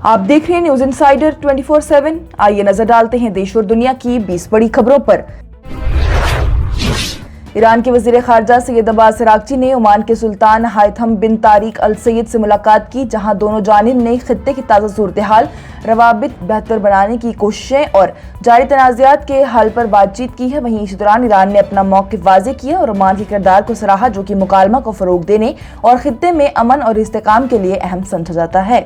آپ دیکھ رہے ہیں نیوز انسائیڈر 24/7۔ آئیے نظر ڈالتے ہیں دیش اور دنیا کی 20 بڑی خبروں پر۔ ایران کے وزیر خارجہ سید عباس عراقچی نے عمان کے سلطان ہائتھم بن طارق ال سعید سے ملاقات کی، جہاں دونوں جانب نے خطے کی تازہ صورتحال، روابط بہتر بنانے کی کوششیں اور جاری تنازعات کے حل پر بات چیت کی ہے۔ وہیں اسی دوران ایران نے اپنا موقف واضح کیا اور عمان کے کردار کو سراہا، جو کہ مکالمہ کو فروغ دینے اور خطے میں امن اور استحکام کے لیے اہم سمجھا جاتا ہے۔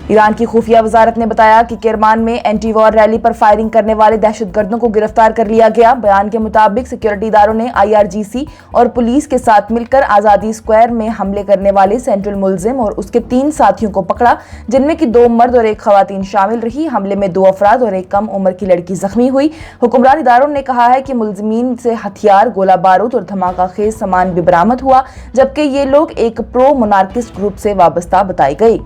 ایران کی خفیہ وزارت نے بتایا کہ کرمان میں اینٹی وار ریلی پر فائرنگ کرنے والے دہشت گردوں کو گرفتار کر لیا گیا۔ بیان کے مطابق سیکورٹی اداروں نے IRGC اور پولیس کے ساتھ مل کر آزادی اسکوائر میں حملے کرنے والے سینٹرل ملزم اور اس کے 3 ساتھیوں کو پکڑا، جن میں کہ 2 مرد اور 1 خواتین شامل رہی۔ حملے میں 2 افراد اور 1 کم عمر کی لڑکی زخمی ہوئی۔ حکمران اداروں نے کہا ہے کہ ملزمین سے ہتھیار، گولہ بارود اور دھماکہ خیز سامان بھی برآمد ہوا، جبکہ یہ لوگ ایک پرو مونارکسٹ گروپ سے وابستہ بتائے گئے۔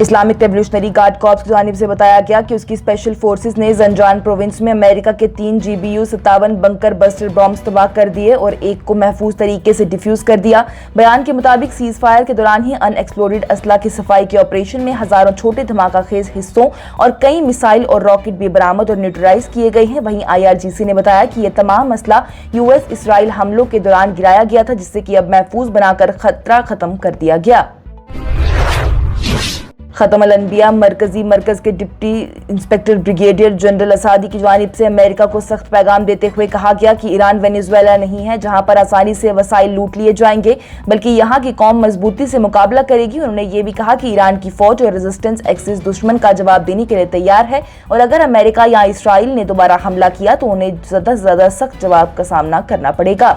اسلامک ریولیوشنری گارڈ کارپس کی جانب سے بتایا گیا کہ اس کی اسپیشل فورسز نے زنجان پروونس میں امریکہ کے 3 GBU 57 بنکر بسٹر بامز تباہ کر دیے اور 1 کو محفوظ طریقے سے ڈیفیوز کر دیا۔ بیان کے مطابق سیز فائر کے دوران ہی ان ایکسپلوڈڈ اسلحہ کی صفائی کے آپریشن میں ہزاروں چھوٹے دھماکہ خیز حصوں اور کئی میسائل اور راکٹ بھی برآمد اور نیوٹرلائز کیے گئے ہیں۔ وہیں IRGC نے بتایا کہ یہ تمام اسلحہ US اسرائیل حملوں کے دوران گرایا گیا تھا، جس سے کہ اب محفوظ بنا کر خطرہ ختم کر دیا گیا۔ ختم الانبیاء مرکز کے ڈپٹی انسپکٹر بریگیڈیئر جنرل اسادی کی جانب سے امریکہ کو سخت پیغام دیتے ہوئے کہا گیا کہ ایران وینیزویلا نہیں ہے، جہاں پر آسانی سے وسائل لوٹ لیے جائیں گے، بلکہ یہاں کی قوم مضبوطی سے مقابلہ کرے گی۔ انہوں نے یہ بھی کہا کہ ایران کی فوج اور ریزسٹنس ایکسس دشمن کا جواب دینے کے لیے تیار ہے، اور اگر امریکہ یا اسرائیل نے دوبارہ حملہ کیا تو انہیں زیادہ سے زیادہ سخت جواب کا سامنا کرنا پڑے گا۔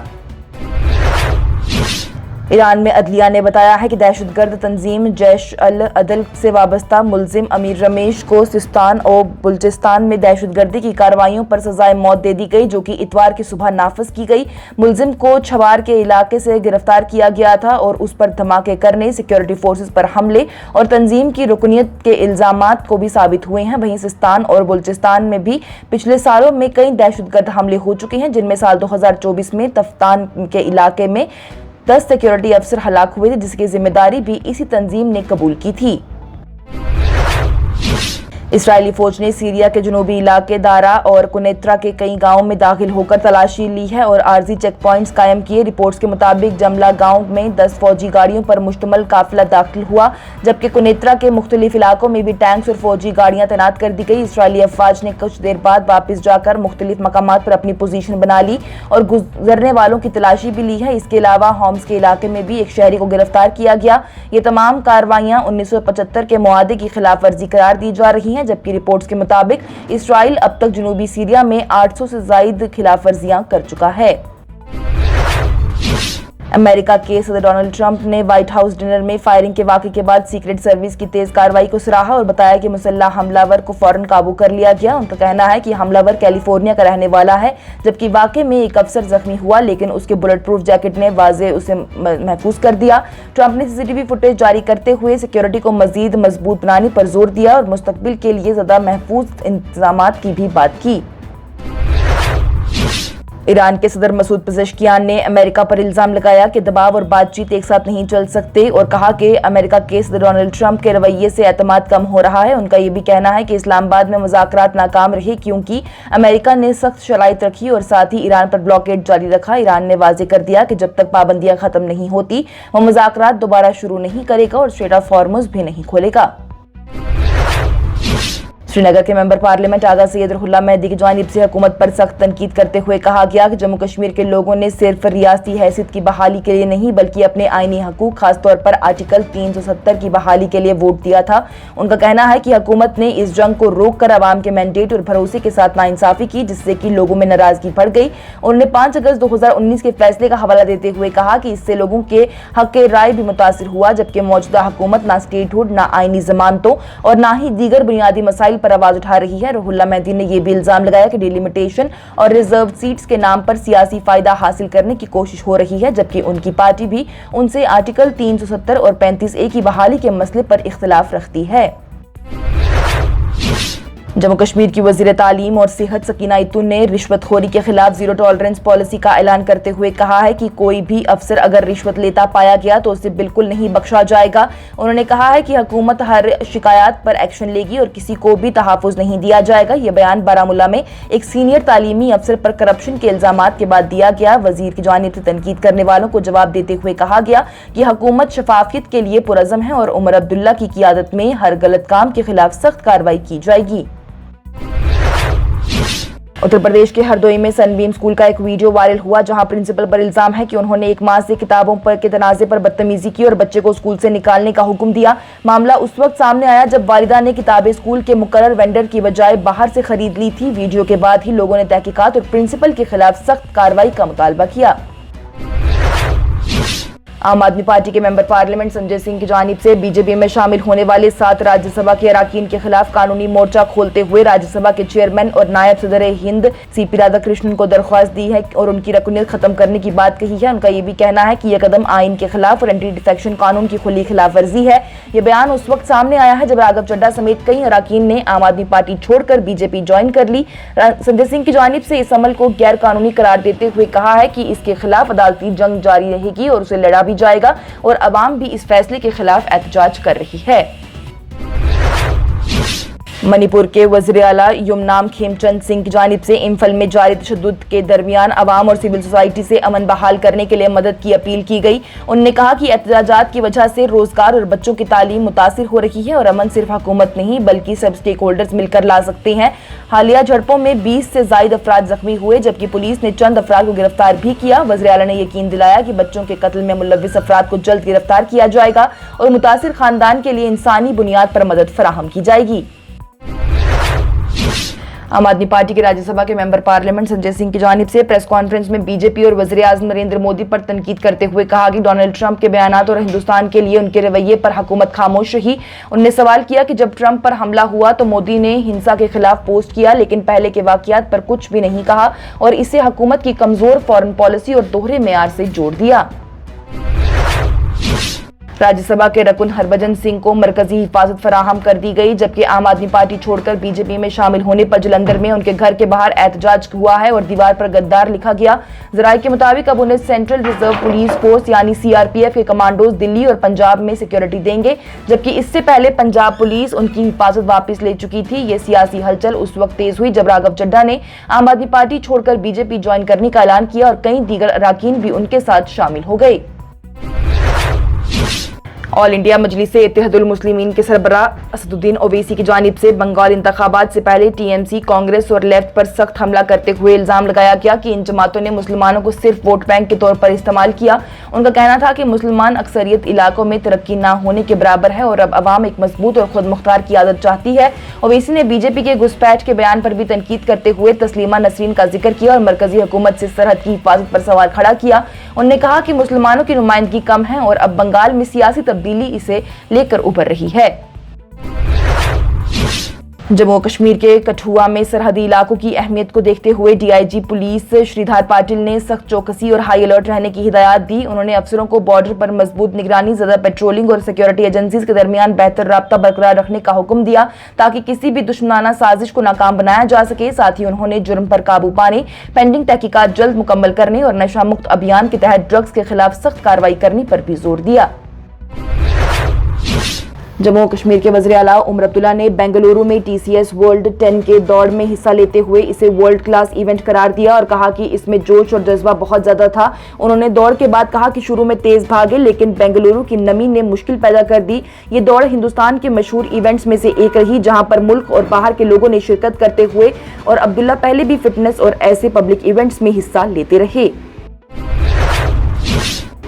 ایران میں عدلیہ نے بتایا ہے کہ دہشت گرد تنظیم جیش العدل سے وابستہ ملزم امیر رمیش کو سستان اور بلوچستان میں دہشت گردی کی کارروائیوں پر سزائے موت دے دی گئی، جو کہ اتوار کی صبح نافذ کی گئی۔ ملزم کو چھوار کے علاقے سے گرفتار کیا گیا تھا اور اس پر دھماکے کرنے، سیکورٹی فورسز پر حملے اور تنظیم کی رکنیت کے الزامات کو بھی ثابت ہوئے ہیں۔ وہیں سستان اور بلوچستان میں بھی پچھلے سالوں میں کئی دہشت گرد حملے ہو چکے ہیں، جن میں سال 2024 میں تفتان کے علاقے میں 10 سیکورٹی افسر ہلاک ہوئے تھے، جس کی ذمہ داری بھی اسی تنظیم نے قبول کی تھی۔ اسرائیلی فوج نے سیریا کے جنوبی علاقے دارا اور کنیترا کے کئی گاؤں میں داخل ہو کر تلاشی لی ہے اور عارضی چیک پوائنٹس قائم کیے۔ رپورٹس کے مطابق جملہ گاؤں میں 10 فوجی گاڑیوں پر مشتمل قافلہ داخل ہوا، جبکہ کنیترا کے مختلف علاقوں میں بھی ٹینکس اور فوجی گاڑیاں تعینات کر دی گئی۔ اسرائیلی افواج نے کچھ دیر بعد واپس جا کر مختلف مقامات پر اپنی پوزیشن بنا لی اور گزرنے والوں کی تلاشی بھی لی ہے۔ اس کے علاوہ ہومس کے علاقے میں بھی ایک شہری کو گرفتار کیا گیا۔ یہ تمام کارروائیاں 1975 کے معاہدے کی خلاف ورزی قرار دی جا رہی ہیں، جبکہ رپورٹس کے مطابق اسرائیل اب تک جنوبی سیریا میں 800 سے زائد خلاف ورزیاں کر چکا ہے۔ امریکہ کے صدر ڈونلڈ ٹرمپ نے وائٹ ہاؤس ڈنر میں فائرنگ کے واقعے کے بعد سیکرٹ سروس کی تیز کارروائی کو سراہا اور بتایا کہ مسلح حملہ ور کو فوراً قابو کر لیا گیا۔ ان کا کہنا ہے کہ حملہ ور کیلیفورنیا کا رہنے والا ہے، جبکہ واقعے میں ایک افسر زخمی ہوا، لیکن اس کے بلٹ پروف جیکٹ نے واضح اسے محفوظ کر دیا۔ ٹرمپ نے CCTV فوٹیج جاری کرتے ہوئے سیکورٹی کو مزید مضبوط بنانے پر زور دیا اور مستقبل کے لیے زیادہ محفوظ انتظامات کی بھی بات کی۔ ایران کے صدر مسعود پزشکیان نے امریکہ پر الزام لگایا کہ دباؤ اور بات چیت ایک ساتھ نہیں چل سکتے اور کہا کہ امریکہ کے صدر ڈونلڈ ٹرمپ کے رویے سے اعتماد کم ہو رہا ہے۔ ان کا یہ بھی کہنا ہے کہ اسلام آباد میں مذاکرات ناکام رہے کیونکہ امریکہ نے سخت شرائط رکھی اور ساتھ ہی ایران پر بلاکیڈ جاری رکھا۔ ایران نے واضح کر دیا کہ جب تک پابندیاں ختم نہیں ہوتی وہ مذاکرات دوبارہ شروع نہیں کرے گا اور اسٹریٹ آف ہارمز بھی نہیں کھولے گا۔ سری نگر کے ممبر پارلیمنٹ آغا سید روح اللہ مہدی کی جانب سے حکومت پر سخت تنقید کرتے ہوئے کہا گیا کہ جموں کشمیر کے لوگوں نے صرف ریاستی حیثیت کی بحالی کے لیے نہیں بلکہ اپنے آئینی حقوق، خاص طور پر آرٹیکل 370 کی بحالی کے لیے ووٹ دیا تھا۔ ان کا کہنا ہے کہ حکومت نے اس جنگ کو روک کر عوام کے مینڈیٹ اور بھروسے کے ساتھ ناانصافی کی، جس سے کہ لوگوں میں ناراضگی بڑھ گئی۔ انہوں نے 5 اگست 2019 کے فیصلے کا حوالہ دیتے ہوئے کہا کہ اس سے لوگوں کے حق رائے بھی متاثر ہوا، جبکہ موجودہ حکومت نہ اسٹیٹ ہوڈ، نہ آئینی ضمانتوں اور نہ ہی دیگر بنیادی مسائل پر آواز اٹھا رہی ہے۔ روح اللہ مہدی نے یہ بھی الزام لگایا کہ ڈیلیمیٹیشن اور ریزرو سیٹس کے نام پر سیاسی فائدہ حاصل کرنے کی کوشش ہو رہی ہے، جبکہ ان کی پارٹی بھی ان سے آرٹیکل 370 اور 35A کی بحالی کے مسئلے پر اختلاف رکھتی ہے۔ जम्मू कश्मीर की वजीर तालीम और सेहत सकीना इतुन ने रिश्वतखोरी के खिलाफ जीरो टॉलरेंस पॉलिसी का ऐलान करते हुए कहा है कि कोई भी अफसर अगर रिश्वत लेता पाया गया तो उसे बिल्कुल नहीं बख्शा जाएगा। उन्होंने कहा है कि हुकूमत हर शिकायत पर एक्शन लेगी और किसी को भी तहफ़्फ़ुज़ नहीं दिया जाएगा। ये बयान बारामूला में एक सीनियर तालीमी अफसर पर करप्शन के इल्जामात के बाद दिया गया। वजीर की जानिब से तनकीद करने वालों को जवाब देते हुए कहा गया कि हुकूमत शफाफियत के लिए पुरज़म है और उमर अब्दुल्ला की क़ियादत में हर गलत काम के खिलाफ सख्त कार्रवाई की जाएगी। उत्तर प्रदेश के हरदोई में सनबीम स्कूल का एक वीडियो वायरल हुआ जहां प्रिंसिपल पर इल्जाम है कि उन्होंने एक माह से किताबों पर के तनाज़े पर बदतमीजी की और बच्चे को स्कूल से निकालने का हुक्म दिया। मामला उस वक्त सामने आया जब वालिदा ने किताबें स्कूल के मुकर्रर वेंडर की बजाय बाहर से खरीद ली थी। वीडियो के बाद ही लोगों ने तहकीकात और प्रिंसिपल के खिलाफ सख्त कार्रवाई का मुतालबा किया। आम आदमी पार्टी के मेंबर पार्लियामेंट संजय सिंह की जानिब से बीजेपी में शामिल होने वाले 7 राज्यसभा के अरकान के खिलाफ कानूनी मोर्चा खोलते हुए राज्यसभा के चेयरमैन और नायब सदर हिंद सीपी राधाकृष्णन को दरख्वास्त दी है और उनकी रकनीत खत्म करने की बात कही है। उनका ये भी कहना है कि यह कदम आइन के खिलाफ और एंटी डिफेक्शन कानून की खुली खिलाफ वर्जी है। ये बयान उस वक्त सामने आया है जब राघव चड्ढा समेत कई अरकान ने आम आदमी पार्टी छोड़कर बीजेपी ज्वाइन कर ली। संजय सिंह की जानिब से इस अमल को गैर कानूनी करार देते हुए कहा है कि इसके खिलाफ अदालती जंग जारी रहेगी और उसे लड़ा भी जाएगा और अवाम भी इस फैसले के खिलाफ एहतजाज कर रही है। मणिपुर के वज़ीर आला युमनाम खेमचंद सिंह की जानिब से इम्फल में जारी तशद्दुद के दरमियान अवाम और सिविल सोसाइटी से अमन बहाल करने के लिए मदद की अपील की गई। उन्होंने कहा कि एहतजाजात की वजह से रोजगार और बच्चों की तालीम मुतासिर हो रही है और अमन सिर्फ हुकूमत नहीं बल्कि सब स्टेक होल्डर्स मिलकर ला सकते हैं। हालिया झड़पों में 20 से ज्यादा अफराद जख्मी हुए जबकि पुलिस ने चंद अफराद को गिरफ्तार भी किया। वज़ीर आला ने यकीन दिलाया कि बच्चों के कत्ल में मुलव्विस अफराद को जल्द गिरफ्तार किया जाएगा और मुतासिर खानदान के लिए इंसानी बुनियाद पर मदद फराहम की जाएगी। आम आदमी पार्टी के राज्यसभा के मेंबर पार्लियामेंट संजय सिंह की जानिब से प्रेस कॉन्फ्रेंस में बीजेपी और वज़ीर आज़म नरेंद्र मोदी पर तनकीद करते हुए कहा कि डोनाल्ड ट्रंप के बयानात और हिंदुस्तान के लिए उनके रवैये पर हुकूमत खामोश रही। उन्होंने सवाल किया कि जब ट्रंप पर हमला हुआ तो मोदी ने हिंसा के खिलाफ पोस्ट किया लेकिन पहले के वाकयात पर कुछ भी नहीं कहा और इसे हुकूमत की कमजोर फॉरेन पॉलिसी और दोहरे मेयार से जोड़ दिया। राज्यसभा के रकुन हरभजन सिंह को मरकजी हिफाजत फराहम कर दी गई जबकि आम आदमी पार्टी छोड़कर बीजेपी में शामिल होने पर जलंधर में उनके घर के बाहर एहतजाज हुआ है और दीवार पर गद्दार लिखा गया। जराये के मुताबिक अब उन्हें सेंट्रल रिजर्व पुलिस फोर्स यानी सीआरपीएफ के कमांडोज दिल्ली और पंजाब में सिक्योरिटी देंगे जबकि इससे पहले पंजाब पुलिस उनकी हिफाजत वापस ले चुकी थी। ये सियासी हलचल उस वक्त तेज हुई जब राघव चड्ढा ने आम आदमी पार्टी छोड़कर बीजेपी ज्वाइन करने का ऐलान किया और कई दीगर अरकान भी उनके साथ शामिल हो गए। ऑल इंडिया मजलिस-ए इत्तेहादुल मुस्लिमीन के सरबराह असदुद्दीन ओवैसी की जानिब से बंगाल इंतखाबात से पहले टीएमसी, कांग्रेस और लेफ्ट पर सख्त हमला करते हुए इल्जाम लगाया गया कि इन जमातों ने मुसलमानों को सिर्फ वोट बैंक के तौर पर इस्तेमाल किया। उनका कहना था कि मुसलमान अक्सरियत इलाकों में तरक्की न होने के बराबर है और अब अवाम एक मजबूत और खुद मुख्तार की आदत चाहती है। ओवैसी ने बीजेपी के घुसपैठ के बयान पर भी तनकीद करते हुए तस्लीमा नसरीन का जिक्र किया और मरकजी हुकूमत से सरहद की हिफाजत पर सवाल खड़ा किया। उन्होंने कहा कि मुसलमानों की नुमाइंदगी कम है और अब बंगाल में सियासी तब्दीली इसे लेकर उभर रही है। जम्मू कश्मीर के कठुआ में सरहदी इलाकों की अहमियत को देखते हुए डीआईजी पुलिस श्रीधर पाटिल ने सख्त चौकसी और हाई अलर्ट रहने की हिदायत दी। उन्होंने अफसरों को बॉर्डर पर मजबूत निगरानी, ज्यादा पेट्रोलिंग और सिक्योरिटी एजेंसीज के दरमियान बेहतर राब्ता बरकरार रखने का हुक्म दिया ताकि किसी भी दुश्मनाना साजिश को नाकाम बनाया जा सके। साथ ही उन्होंने जुर्म पर काबू पाने, पेंडिंग तहकीकात जल्द मुकम्मल करने और नशा मुक्त अभियान के तहत ड्रग्स के खिलाफ सख्त कार्रवाई करने पर भी जोर दिया। जम्मू कश्मीर के वज़ीर आला उमर अब्दुल्ला ने बेंगलुरु में टीसीएस वर्ल्ड 10 के दौड़ में हिस्सा लेते हुए इसे वर्ल्ड क्लास इवेंट करार दिया और कहा कि इसमें जोश और जज्बा बहुत ज्यादा था। उन्होंने दौड़ के बाद कहा कि शुरू में तेज भागे लेकिन बेंगलुरु की नमी ने मुश्किल पैदा कर दी। ये दौड़ हिंदुस्तान के मशहूर इवेंट्स में से एक रही जहां पर मुल्क और बाहर के लोगों ने शिरकत करते हुए और अब्दुल्ला पहले भी फिटनेस और ऐसे पब्लिक इवेंट्स में हिस्सा लेते रहे।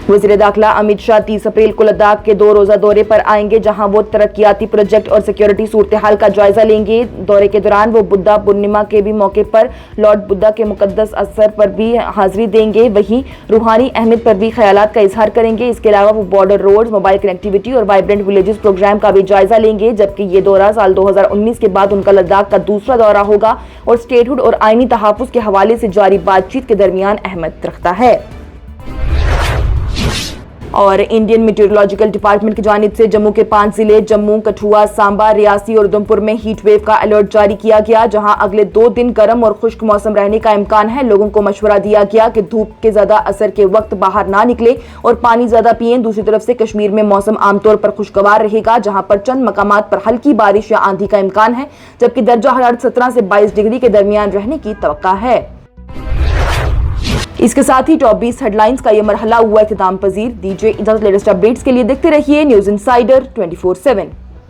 वज़ीर दाखिला अमित शाह 30 अप्रैल को लद्दाख के 2 रोजा दौरे पर आएंगे जहां वो तरक्याती प्रोजेक्ट और सिक्योरिटी सूरत हाल का जायजा लेंगे। दौरे के दौरान वो बुद्धा पूर्णिमा के भी मौके पर लॉर्ड बुद्धा के मुकद्दस असर पर भी हाजिरी देंगे, वहीं रूहानी अहमियत पर भी ख्यालात का इजहार करेंगे। इसके अलावा वो बॉर्डर रोड्स, मोबाइल कनेक्टिविटी और वाइब्रेंट विलेजेस प्रोग्राम का भी जायजा लेंगे जबकि ये दौरा साल 2019 के बाद उनका लद्दाख का दूसरा दौरा होगा और स्टेटहुड और आईनी तहफ़्फ़ुज़ के हवाले से जारी बातचीत के दरमियान अहमियत रखता है। اور انڈین میٹیورولوجیکل ڈپارٹمنٹ کی جانب سے جموں کے 5 ضلع جموں، کٹھوا، سانبا، ریاسی اور ادھمپور میں ہیٹ ویو کا الرٹ جاری کیا گیا، جہاں اگلے 2 دن گرم اور خشک موسم رہنے کا امکان ہے۔ لوگوں کو مشورہ دیا گیا کہ دھوپ کے زیادہ اثر کے وقت باہر نہ نکلے اور پانی زیادہ پئیں۔ دوسری طرف سے کشمیر میں موسم عام طور پر خوشگوار رہے گا، جہاں پر چند مقامات پر ہلکی بارش یا آندھی کا امکان ہے، جبکہ درجہ حرارت 17 سے 22 ڈگری کے درمیان رہنے کی توقع ہے۔ اس کے ساتھ ہی ٹاپ 20 ہیڈ لائنز کا یہ مرحلہ ہوا اختتام پذیر۔ دیجیے اجازت، لیٹسٹ اپڈیٹس کے لیے دیکھتے رہیے نیوز انسائیڈر 24/7۔